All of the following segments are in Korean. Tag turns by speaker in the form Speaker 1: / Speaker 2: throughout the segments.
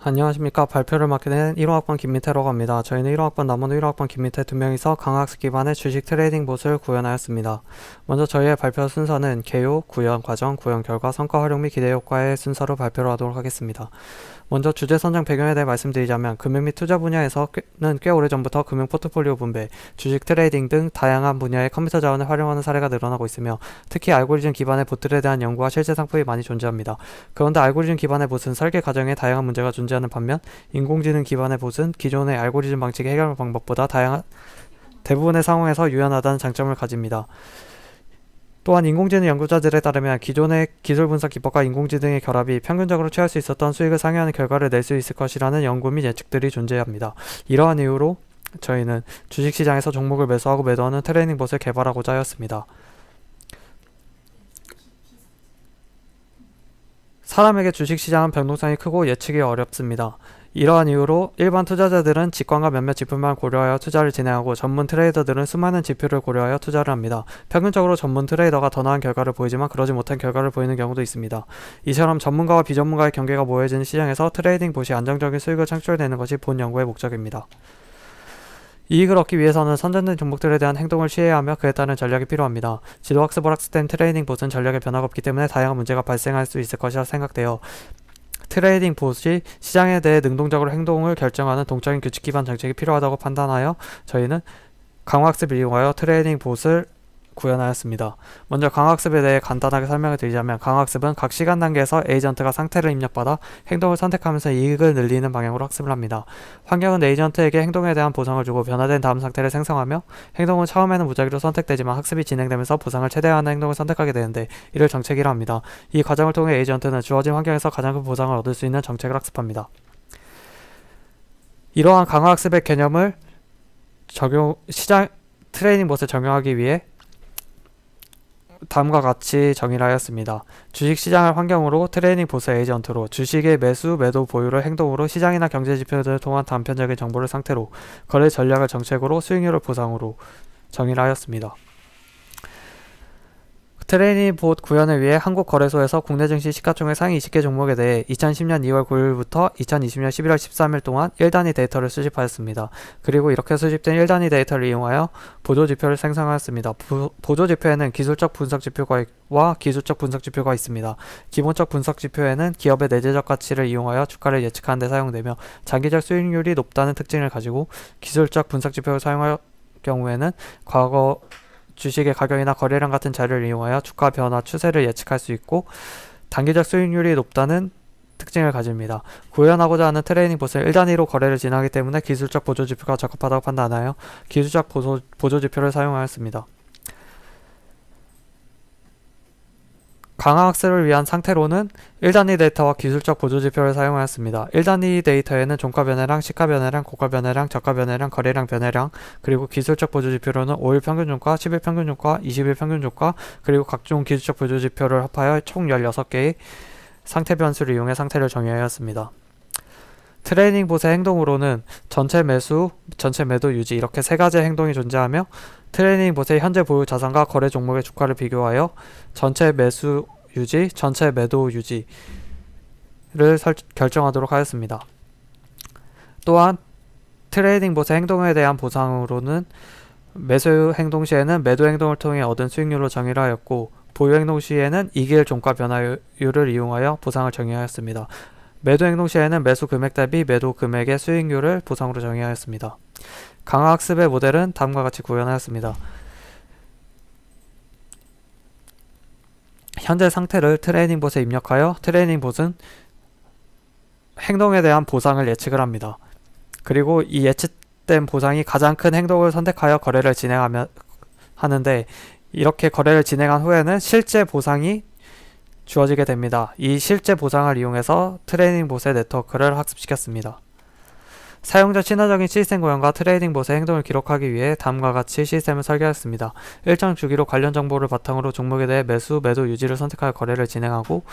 Speaker 1: 안녕하십니까. 발표를 맡게 된 1호학번 김민태라고 합니다. 저희는 1호학번 남원우 1호학번 김민태 두 명이서 강학습 기반의 주식 트레이딩 봇을 구현하였습니다. 먼저 저희의 발표 순서는 개요, 구현 과정, 구현 결과, 성과 활용 및 기대 효과의 순서로 발표를 하도록 하겠습니다. 먼저 주제 선정 배경에 대해 말씀드리자면 금융 및 투자 분야에서는 꽤 오래전부터 금융 포트폴리오 분배, 주식 트레이딩 등 다양한 분야의 컴퓨터 자원을 활용하는 사례가 늘어나고 있으며 특히 알고리즘 기반의 봇들에 대한 연구와 실제 상품이 많이 존재합니다. 그런데 알고리즘 기반의 봇은 설계 과정에 다양한 문제가 존재하는 반면 인공지능 기반의 봇은 기존의 알고리즘 방식의 해결 방법보다 대부분의 상황에서 유연하다는 장점을 가집니다. 또한 인공지능 연구자들에 따르면 기존의 기술 분석 기법과 인공지능의 결합이 평균적으로 취할 수 있었던 수익을 상회하는 결과를 낼 수 있을 것이라는 연구 및 예측들이 존재합니다. 이러한 이유로 저희는 주식시장에서 종목을 매수하고 매도하는 트레이닝 봇을 개발하고자 하였습니다. 사람에게 주식시장은 변동성이 크고 예측이 어렵습니다. 이러한 이유로 일반 투자자들은 직관과 몇몇 지표만 고려하여 투자를 진행하고 전문 트레이더들은 수많은 지표를 고려하여 투자를 합니다. 평균적으로 전문 트레이더가 더 나은 결과를 보이지만 그러지 못한 결과를 보이는 경우도 있습니다. 이처럼 전문가와 비전문가의 경계가 모여지는 시장에서 트레이딩 봇이 안정적인 수익을 창출해내는 것이 본 연구의 목적입니다. 이익을 얻기 위해서는 선정된 종목들에 대한 행동을 취해야 하며 그에 따른 전략이 필요합니다. 지도학습을 학습된 트레이딩 봇은 전략의 변화가 없기 때문에 다양한 문제가 발생할 수 있을 것이라 생각되어 트레이딩 봇이 시장에 대해 능동적으로 행동을 결정하는 동적인 규칙 기반 정책이 필요하다고 판단하여 저희는 강화학습을 이용하여 트레이딩 봇을 구현하였습니다. 먼저 강화학습에 대해 간단하게 설명을 드리자면 강화학습은 각 시간 단계에서 에이전트가 상태를 입력받아 행동을 선택하면서 이익을 늘리는 방향으로 학습을 합니다. 환경은 에이전트에게 행동에 대한 보상을 주고 변화된 다음 상태를 생성하며 행동은 처음에는 무작위로 선택되지만 학습이 진행되면서 보상을 최대화하는 행동을 선택하게 되는데 이를 정책이라 합니다. 이 과정을 통해 에이전트는 주어진 환경에서 가장 큰 보상을 얻을 수 있는 정책을 학습합니다. 이러한 강화학습의 개념을 트레이닝 봇에 적용하기 위해 다음과 같이 정의를 하였습니다. 주식시장을 환경으로, 트레이닝 봇을 에이전트로, 주식의 매수, 매도, 보유를 행동으로, 시장이나 경제지표들을 통한 단편적인 정보를 상태로, 거래 전략을 정책으로, 수익률을 보상으로 정의를 하였습니다. 트레이닝 봇 구현을 위해 한국거래소에서 국내 증시 시가총액 상위 20개 종목에 대해 2010년 2월 9일부터 2020년 11월 13일 동안 1단위 데이터를 수집하였습니다. 그리고 이렇게 수집된 1단위 데이터를 이용하여 보조지표를 생성하였습니다. 보조지표에는 기술적 분석지표와 기술적 분석지표가 있습니다. 기본적 분석지표에는 기업의 내재적 가치를 이용하여 주가를 예측하는 데 사용되며 장기적 수익률이 높다는 특징을 가지고 기술적 분석지표를 사용할 경우에는 과거 주식의 가격이나 거래량 같은 자료를 이용하여 주가 변화 추세를 예측할 수 있고 단기적 수익률이 높다는 특징을 가집니다. 구현하고자 하는 트레이닝 봇은 1단위로 거래를 진행하기 때문에 기술적 보조지표가 적합하다고 판단하여 기술적 보조지표를 사용하였습니다. 강화학습을 위한 상태로는 1단위 데이터와 기술적 보조지표를 사용하였습니다. 1단위 데이터에는 종가 변화량, 시가 변화량, 고가 변화량, 저가 변화량, 거래량 변화량, 그리고 기술적 보조지표로는 5일 평균종가, 10일 평균종가, 20일 평균종가, 그리고 각종 기술적 보조지표를 합하여 총 16개의 상태 변수를 이용해 상태를 정의하였습니다. 트레이닝 봇의 행동으로는 전체 매수, 전체 매도 유지 이렇게 세 가지의 행동이 존재하며 트레이닝 봇의 현재 보유 자산과 거래 종목의 주가를 비교하여 전체 매수 유지, 전체 매도 유지를 결정하도록 하였습니다. 또한 트레이딩 봇의 행동에 대한 보상으로는 매수 행동 시에는 매도 행동을 통해 얻은 수익률로 정의를 하였고 보유 행동 시에는 이길 종가 변화율을 이용하여 보상을 정의하였습니다. 매도 행동 시에는 매수 금액 대비 매도 금액의 수익률을 보상으로 정의하였습니다. 강화학습의 모델은 다음과 같이 구현하였습니다. 현재 상태를 트레이닝 봇에 입력하여 트레이닝 봇은 행동에 대한 보상을 예측을 합니다. 그리고 이 예측된 보상이 가장 큰 행동을 선택하여 거래를 하는데 이렇게 거래를 진행한 후에는 실제 보상이 주어지게 됩니다. 이 실제 보상을 이용해서 트레이닝 봇의 네트워크를 학습시켰습니다. 사용자 친화적인 시스템 구현과 트레이딩 봇의 행동을 기록하기 위해 다음과 같이 시스템을 설계하였습니다. 일정 주기로 관련 정보를 바탕으로 종목에 대해 매수, 매도 유지를 선택하여 거래를 진행하고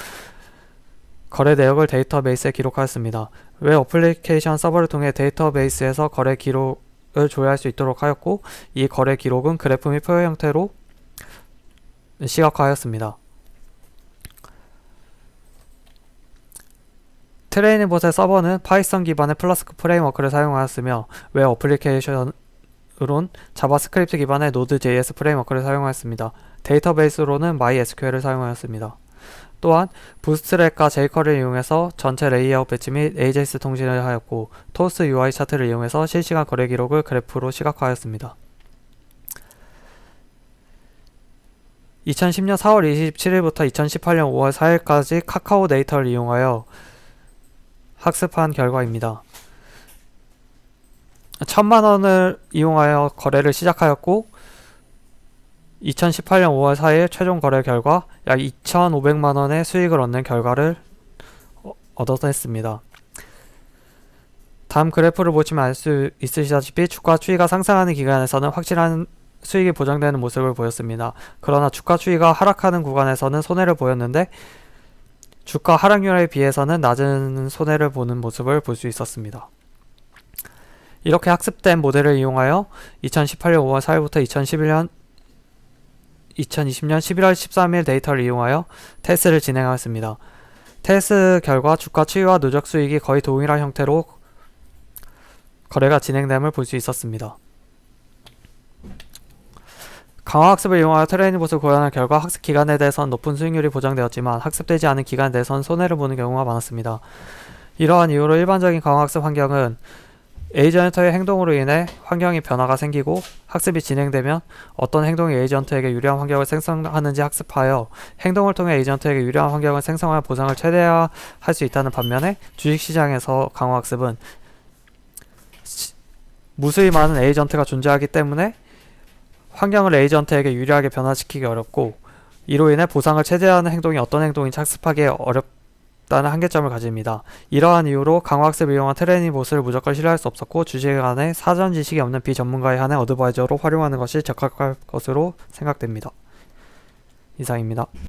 Speaker 1: 거래 내역을 데이터베이스에 기록하였습니다. 웹 어플리케이션 서버를 통해 데이터베이스에서 거래 기록을 조회할 수 있도록 하였고 이 거래 기록은 그래프 및 표 형태로 시각화하였습니다. 트레이닝봇의 서버는 파이썬 기반의 플라스크 프레임워크를 사용하였으며 웹 어플리케이션으론 자바스크립트 기반의 노드.js 프레임워크를 사용하였습니다. 데이터베이스로는 MySQL을 사용하였습니다. 또한 부스트랩과 jQuery를 이용해서 전체 레이아웃 배치 및 AJS 통신을 하였고 토스트 UI 차트를 이용해서 실시간 거래 기록을 그래프로 시각화하였습니다. 2010년 4월 27일부터 2018년 5월 4일까지 카카오 데이터를 이용하여 학습한 결과입니다. 1000만원을 이용하여 거래를 시작하였고 2018년 5월 4일 최종 거래 결과 약 2,500만원의 수익을 얻는 결과를 얻어냈습니다. 다음 그래프를 보시면 알 수 있으시다시피 주가 추이가 상승하는 기간에서는 확실한 수익이 보장되는 모습을 보였습니다. 그러나 주가 추이가 하락하는 구간에서는 손해를 보였는데 주가 하락률에 비해서는 낮은 손해를 보는 모습을 볼 수 있었습니다. 이렇게 학습된 모델을 이용하여 2018년 5월 4일부터 2020년 11월 13일 데이터를 이용하여 테스트를 진행하였습니다. 테스트 결과 주가 추이와 누적 수익이 거의 동일한 형태로 거래가 진행됨을 볼 수 있었습니다. 강화학습을 이용하여 트레이닝봇을 구현한 결과 학습 기간에 대해선 높은 수익률이 보장되었지만 학습되지 않은 기간에 대해선 손해를 보는 경우가 많았습니다. 이러한 이유로 일반적인 강화학습 환경은 에이전트의 행동으로 인해 환경의 변화가 생기고 학습이 진행되면 어떤 행동이 에이전트에게 유리한 환경을 생성하는지 학습하여 행동을 통해 에이전트에게 유리한 환경을 생성하여 보상을 최대화할 수 있다는 반면에 주식시장에서 강화학습은 무수히 많은 에이전트가 존재하기 때문에 환경을 에이전트에게 유리하게 변화시키기 어렵고 이로 인해 보상을 최대화하는 행동이 어떤 행동인지 학습하기 어렵다는 한계점을 가집니다. 이러한 이유로 강화학습을 이용한 트레이닝봇을 무조건 신뢰할 수 없었고 주식에 관해 사전 지식이 없는 비전문가에 한해 어드바이저로 활용하는 것이 적합할 것으로 생각됩니다. 이상입니다.